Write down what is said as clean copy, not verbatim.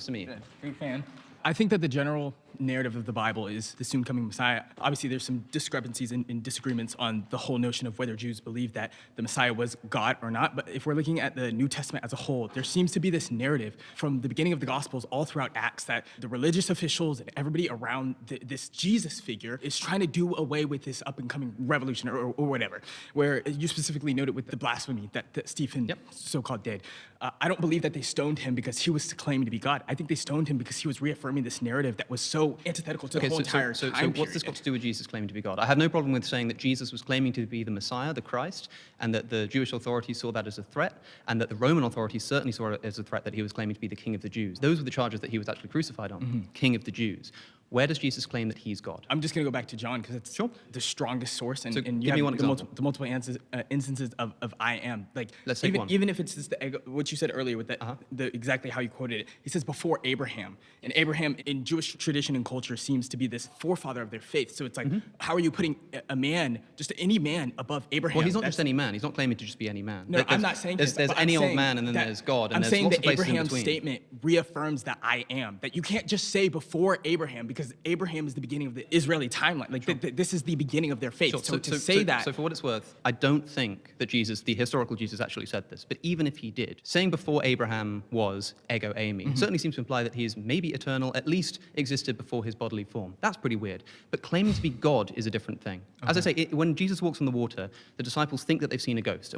To me. Big fan. I think that the general narrative of the Bible is the soon coming Messiah. Obviously, there's some discrepancies and disagreements on the whole notion of whether Jews believe that the Messiah was God or not. But if we're looking at the New Testament as a whole, there seems to be this narrative from the beginning of the Gospels all throughout Acts that the religious officials and everybody around this Jesus figure is trying to do away with this up and coming revolution or whatever, where you specifically noted with the blasphemy that Stephen so-called did. I don't believe that they stoned him because he was claiming to be God. I think they stoned him because he was reaffirming this narrative that was so antithetical to the whole entire time period. What's this got to do with Jesus claiming to be God? I have no problem with saying that Jesus was claiming to be the Messiah, the Christ, and that the Jewish authorities saw that as a threat, and that the Roman authorities certainly saw it as a threat that he was claiming to be the King of the Jews. Those were the charges that he was actually crucified on, King of the Jews. Where does Jesus claim that he's God? I'm just going to go back to John because it's the strongest source, and give you me have one example. the multiple instances of I am. Like, Let's take one. Even if it's just what you said earlier with the exactly how you quoted it. He says before Abraham, and Abraham in Jewish tradition and culture seems to be this forefather of their faith. So it's like, how are you putting a man, just any man, above Abraham? Well, he's not just any man. He's not claiming to just be any man. No, I'm not saying there's any old man, and then there's God, and I'm there's saying lots that of places in Abraham's between. statement reaffirms that I am. That you can't just say before Abraham because Abraham is the beginning of the Israeli timeline. Like this is the beginning of their faith. Sure. So to say that. So for what it's worth, I don't think that Jesus, the historical Jesus, actually said this. But even if he did, saying before Abraham was ego eimi certainly seems to imply that he is maybe eternal, at least existed before his bodily form. That's pretty weird. But claiming to be God is a different thing. As I say, when Jesus walks on the water, the disciples think that they've seen a ghost.